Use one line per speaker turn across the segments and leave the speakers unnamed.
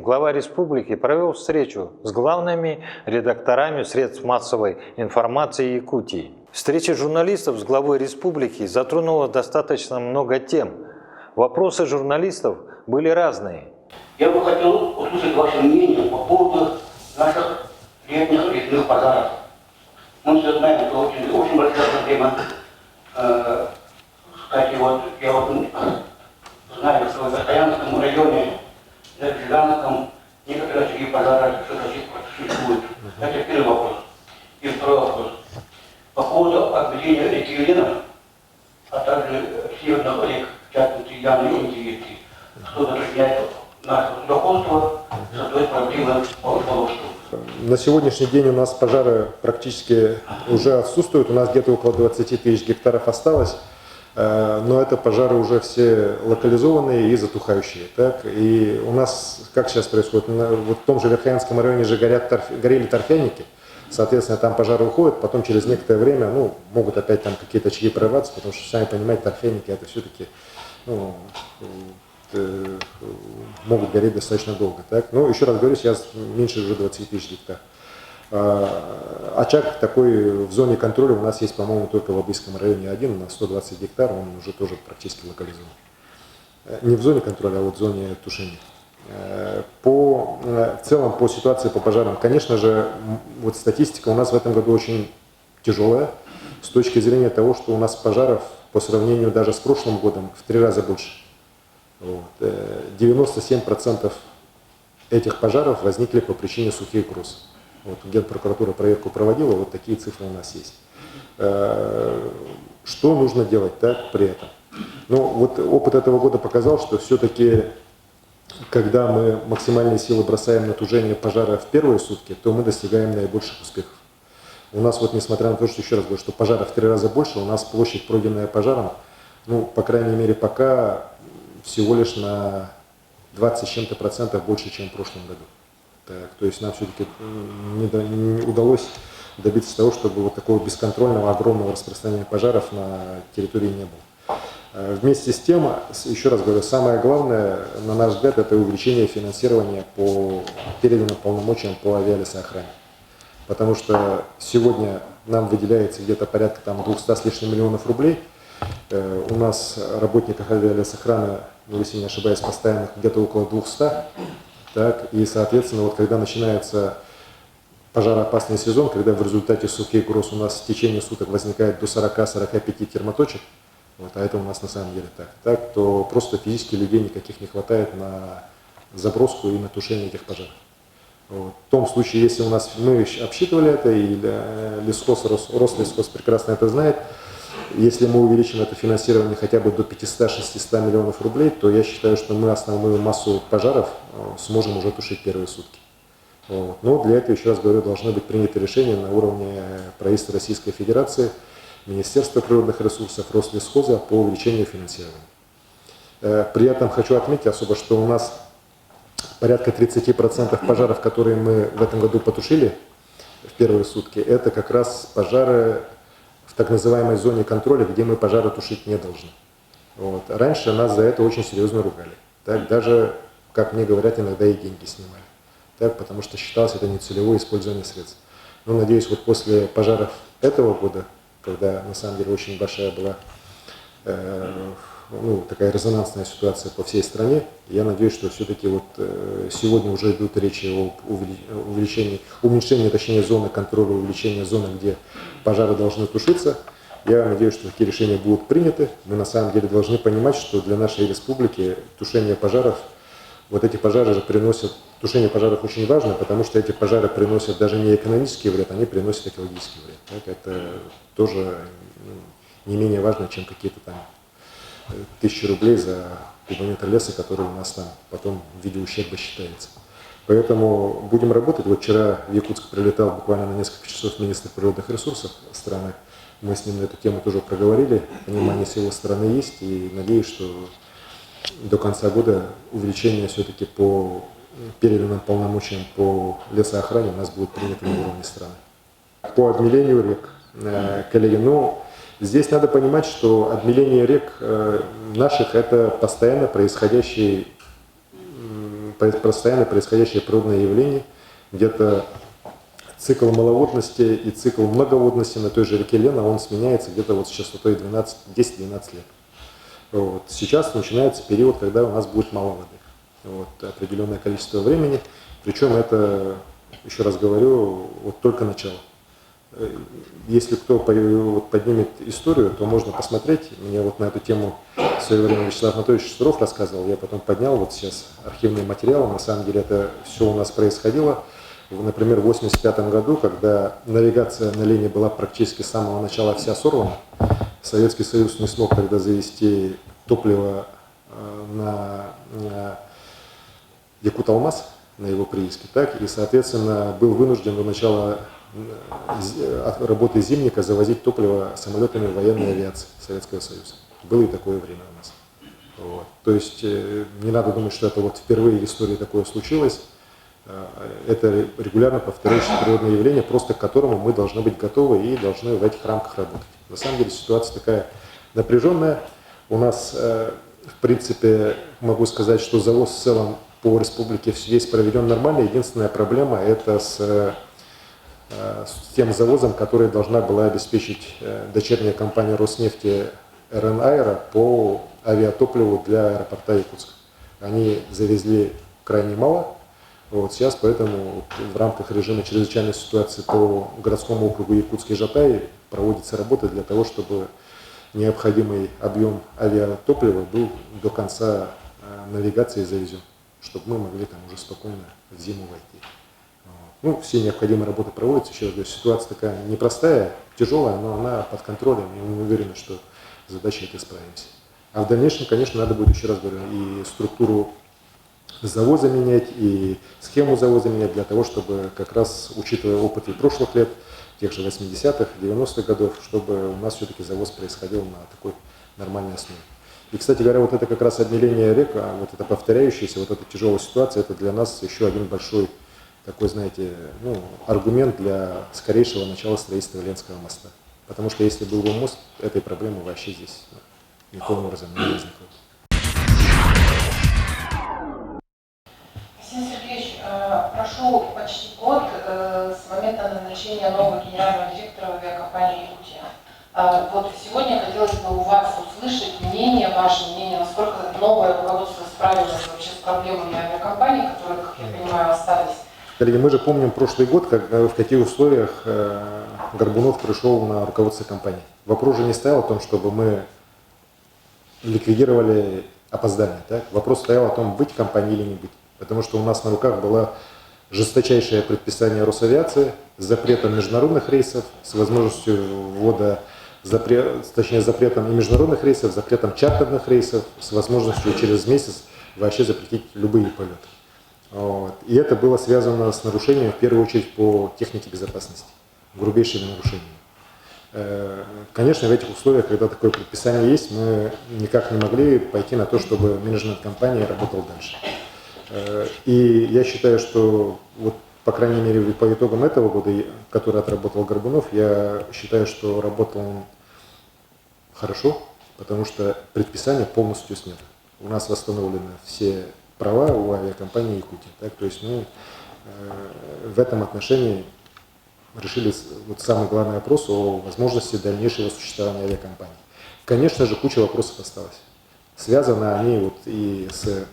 глава республики провел встречу с главными редакторами средств массовой информации Якутии. Встреча журналистов с главой республики затронула достаточно много тем. Вопросы журналистов были разные.
Я бы хотел услышать ваше мнение по поводу наших летних лесных пожаров. Мы все знаем, это очень большая проблема. Кстати, вот я знаю, что в Застоянском районе, в Жиганском, некоторые очаги пожара существуют. Это первый вопрос. И второй вопрос. По поводу обведения реки Юлина, а также северных рек, в частности Яны и Индивидки, что затрудняет наше судоходство, создает проблемы по рыболовству.
На сегодняшний день у нас пожары практически уже отсутствуют. У нас где-то около 20 тысяч гектаров осталось. Но это пожары уже все локализованные и затухающие. Так? И у нас, как сейчас происходит, вот в том же Верхоянском районе же горели торфяники, соответственно, там пожары уходят, потом через некоторое время могут опять там какие-то очаги прорваться, потому что, сами понимаете, торфяники это все-таки могут гореть достаточно долго. Так? Но еще раз говорю, сейчас меньше уже 20 тысяч гектаров. Очаг такой в зоне контроля у нас есть, по-моему, только в Абыйском районе один на 120 гектар, он уже тоже практически локализован. Не в зоне контроля, а вот в зоне тушения. В целом, по ситуации по пожарам, конечно же, вот статистика у нас в этом году очень тяжелая, с точки зрения того, что у нас пожаров по сравнению даже с прошлым годом в 3 раза больше. 97% этих пожаров возникли по причине сухих гроз. Вот Генпрокуратура проверку проводила, вот такие цифры у нас есть. Что нужно делать так, при этом? Вот опыт этого года показал, что все-таки, когда мы максимальные силы бросаем на тушение пожара в первые сутки, то мы достигаем наибольших успехов. У нас вот, несмотря на то, что, еще раз говорю, что пожаров в 3 раза больше, у нас площадь, пройденная пожаром, по крайней мере, пока всего лишь на 20 с чем-то процентов больше, чем в прошлом году. Так, то есть нам все-таки не удалось добиться того, чтобы вот такого бесконтрольного, огромного распространения пожаров на территории не было. Вместе с тем, еще раз говорю, самое главное, на наш взгляд, это увеличение финансирования по переданным полномочиям по авиалесоохране. Потому что сегодня нам выделяется где-то порядка 200 с лишним миллионов рублей. У нас работников авиалесоохраны, если не ошибаюсь, постоянных где-то около 200. Так, и, соответственно, вот когда начинается пожароопасный сезон, когда в результате сухих гроз у нас в течение суток возникает до 40-45 термоточек, а это у нас на самом деле так, то просто физически людей никаких не хватает на заброску и на тушение этих пожаров. В том случае, если у нас, мы обсчитывали это, и лесхоз, Рослесхоз прекрасно это знает, если мы увеличим это финансирование хотя бы до 500-600 миллионов рублей, то я считаю, что мы основную массу пожаров сможем уже тушить первые сутки. Но для этого, еще раз говорю, должны быть приняты решения на уровне правительства Российской Федерации, Министерства природных ресурсов, Рослесхоза по увеличению финансирования. При этом хочу отметить особо, что у нас порядка 30% пожаров, которые мы в этом году потушили в первые сутки, это как раз пожары в так называемой зоне контроля, где мы пожары тушить не должны. Раньше нас за это очень серьезно ругали. Так, даже, как мне говорят, иногда и деньги снимали. Так, потому что считалось это нецелевое использование средств. Но надеюсь, вот после пожаров этого года, когда на самом деле очень большая была такая резонансная ситуация по всей стране, я надеюсь, что все-таки вот сегодня уже идут речи о уменьшении, точнее, зоны контроля, увеличении зоны, где пожары должны тушиться. Я надеюсь, что такие решения будут приняты. Мы на самом деле должны понимать, что для нашей республики тушение пожаров, вот эти пожары же приносят, тушение пожаров очень важно, потому что эти пожары приносят даже не экономический вред, они приносят экологический вред. Так, это тоже не менее важно, чем какие-то там 1000 рублей за кубометр леса, который у нас там потом в виде ущерба считается. Поэтому будем работать. Вот вчера в Якутск прилетал буквально на несколько часов министр природных ресурсов страны. Мы с ним на эту тему тоже проговорили. Понимание с его стороны есть. И надеюсь, что до конца года увеличение все-таки по переданным полномочиям по лесоохране у нас будет принято на уровне страны. По обмелению рек, коллеги, здесь надо понимать, что обмеление рек наших – это постоянно происходящий постоянно происходящее природное явление, где-то цикл маловодности и цикл многоводности на той же реке Лена, он сменяется где-то вот с частотой 10-12 лет. Вот. Сейчас начинается период, когда у нас будет мало воды. Вот, определенное количество времени, причем это, еще раз говорю, вот только начало. Если кто поднимет историю, то можно посмотреть. Мне вот на эту тему в свое время Вячеслав Анатольевич Шестуров рассказывал. Я потом поднял вот сейчас архивные материалы. На самом деле это все у нас происходило. Например, в 1985 году, когда навигация на Лене была практически с самого начала вся сорвана, Советский Союз не смог тогда завести топливо на Якут-Алмаз, на его прииске, так, и, соответственно, был вынужден до начала работы зимника завозить топливо самолетами военной авиации Советского Союза. Было и такое время у нас. Вот. То есть не надо думать, что это вот впервые в истории такое случилось. Это регулярно повторяющееся природное явление, просто к которому мы должны быть готовы и должны в этих рамках работать. На самом деле ситуация такая напряженная. У нас, в принципе, могу сказать, что завоз в целом по республике весь проведен нормально. Единственная проблема это с тем завозом, который должна была обеспечить дочерняя компания Роснефти РН Аэро по авиатопливу для аэропорта Якутска. Они завезли крайне мало. Вот сейчас поэтому в рамках режима чрезвычайной ситуации по городскому округу Якутск и Жатай проводится работа для того, чтобы необходимый объем авиатоплива был до конца навигации завезен, чтобы мы могли там уже спокойно в зиму войти. Ну, все необходимые работы проводятся. Еще раз говорю, ситуация такая непростая, тяжелая, но она под контролем, и мы уверены, что задачей этой справимся. А в дальнейшем, конечно, надо будет, еще раз говорю, и структуру завоза менять, и схему завоза менять для того, чтобы как раз, учитывая опыт и прошлых лет, тех же 80-х, 90-х годов, чтобы у нас все-таки завоз происходил на такой нормальной основе. И, кстати говоря, вот это как раз обмеление рек, вот это повторяющаяся, вот эта тяжелая ситуация, это для нас еще один большой такой, знаете, ну, аргумент для скорейшего начала строительства Ленского моста. Потому что если был бы мост, этой проблемы вообще здесь никаким образом не возникло.
Василий Сергеевич, прошел почти год с момента назначения нового генерального директора авиакомпании «Якутия». Вот сегодня хотелось бы у вас услышать мнение, ваше мнение, насколько новое руководство справилось вообще с проблемами авиакомпаний, которые, как я понимаю, остались.
Коллеги, мы же помним прошлый год, в каких условиях Горбунов пришел на руководство компании. Вопрос же не стоял о том, чтобы мы ликвидировали опоздание. Так? Вопрос стоял о том, быть компанией или не быть. Потому что у нас на руках было жесточайшее предписание Росавиации с запретом международных рейсов, с возможностью ввода, запретом и международных рейсов, запретом чартерных рейсов, с возможностью через месяц вообще запретить любые полеты. Вот. И это было связано с нарушением, в первую очередь, по технике безопасности, грубейшими нарушениями. Конечно, в этих условиях, когда такое предписание есть, мы никак не могли пойти на то, чтобы менеджмент компании работал дальше. И я считаю, что, вот, по крайней мере, по итогам этого года, который отработал Горбунов, я считаю, что работал он хорошо, потому что предписание полностью снято. У нас восстановлены все права у авиакомпании «Якутия». Так, то есть мы в этом отношении решили вот самый главный вопрос о возможности дальнейшего существования авиакомпании. Конечно же, куча вопросов осталась. Связаны они вот и с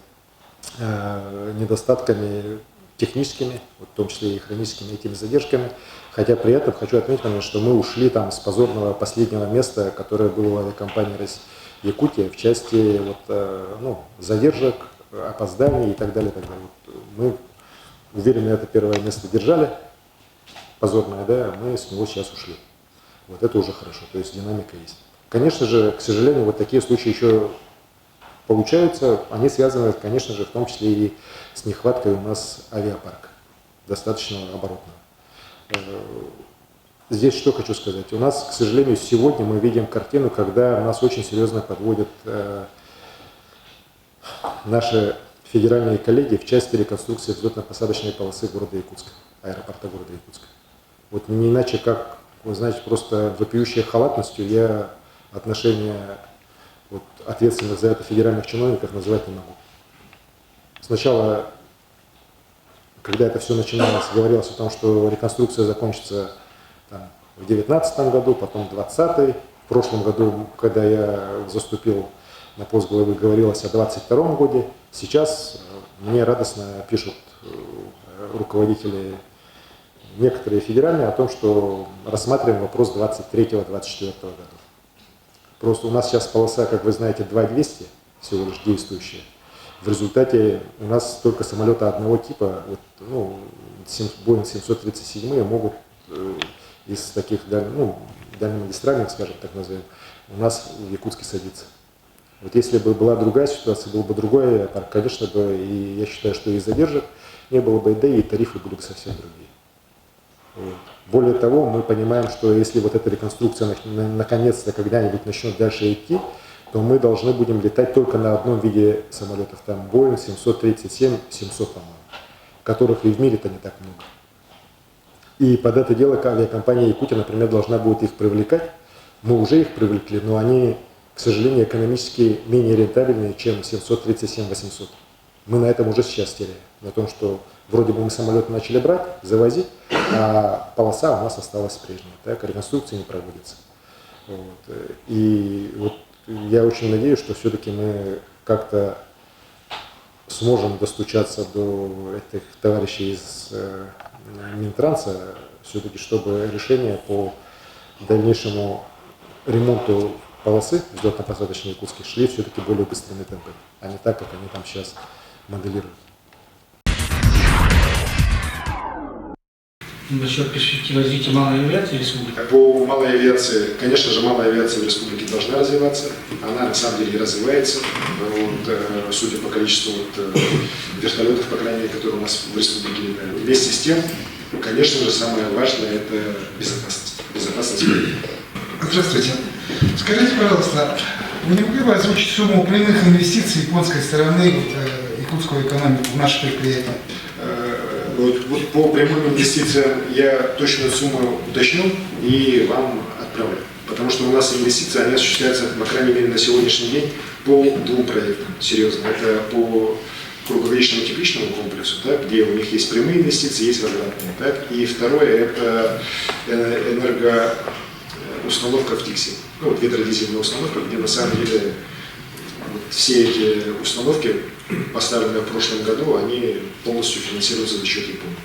недостатками техническими, вот в том числе и хроническими этими задержками. Хотя при этом хочу отметить, что мы ушли там с позорного последнего места, которое было у авиакомпании «Якутия» в части вот, задержек, опозданий и так далее. И так далее. Вот мы уверенно это первое место держали, позорное, да, мы с него сейчас ушли. Вот это уже хорошо, то есть динамика есть. Конечно же, к сожалению, вот такие случаи еще получаются, они связаны, конечно же, в том числе и с нехваткой у нас авиапарка, достаточно оборотного. Здесь что хочу сказать. У нас, к сожалению, сегодня мы видим картину, когда нас очень серьезно подводят наши федеральные коллеги в части реконструкции взлетно-посадочной полосы города Якутска, аэропорта города Якутска. Вот не иначе, как, вы знаете, просто вопиющей халатностью я отношение вот, ответственных за это федеральных чиновников называть не могу. Сначала когда это все начиналось, говорилось о том, что реконструкция закончится там, в 2019 году, потом в 2020. В прошлом году, когда я заступил на пост главы, говорилось о 2022 году. Сейчас мне радостно пишут руководители некоторые федеральные о том, что рассматриваем вопрос 23-24 года. Просто у нас сейчас полоса, как вы знаете, 2200 всего лишь действующая. В результате у нас только самолета одного типа, вот, ну, Boeing 737 могут из таких дальнемагистральных, скажем так назовем, у нас в Якутске садиться. Вот если бы была другая ситуация, был бы другой аэропорт, конечно бы, и я считаю, что и задержек не было бы, да и тарифы были бы совсем другие. Вот. Более того, мы понимаем, что если вот эта реконструкция наконец-то когда-нибудь начнет дальше идти, то мы должны будем летать только на одном виде самолетов, там Boeing 737-700, по-моему, которых и в мире-то не так много. И под это дело авиакомпания Якутия, например, должна будет их привлекать. Мы уже их привлекли, но они, к сожалению, экономически менее рентабельные, чем 737-800. Мы на этом уже сейчас теряем. На том, что вроде бы мы самолеты начали брать, завозить, а полоса у нас осталась прежней. Так, реконструкции не проводится. Вот. И вот я очень надеюсь, что все-таки мы как-то сможем достучаться до этих товарищей из Минтранса, все-таки, чтобы решение по дальнейшему ремонту полосы взлетно-посадочной Якутской шли все-таки более быстрыми темпами, а не так, как они там сейчас моделируют.
Насчет перспективы развития малой авиации в республике.
По малой авиации, конечно же, малая авиация в республике должна развиваться. Она на самом деле и развивается. Вот, судя по количеству вертолетов, по крайней мере, которые у нас в республике летают. Вместе с тем, конечно же, самое важное – это безопасность. Безопасность.
Здравствуйте. Скажите, пожалуйста, вы не могли бы озвучить сумму прямых инвестиций японской стороны в якутскую экономику, в наше предприятие?
Вот по прямым инвестициям я точную сумму уточню и вам отправлю. Потому что у нас инвестиции, они осуществляются, по крайней мере, на сегодняшний день по двум проектам. Серьезно. Это по круговечному тепличному комплексу, так, где у них есть прямые инвестиции, есть возвратные. Так, и второе – это энергоустановка в ТИКСе. Ну, вот ветродизельная установка, где на самом деле вот все эти установки, поставленные в прошлом году, они полностью финансируются за счет Японии.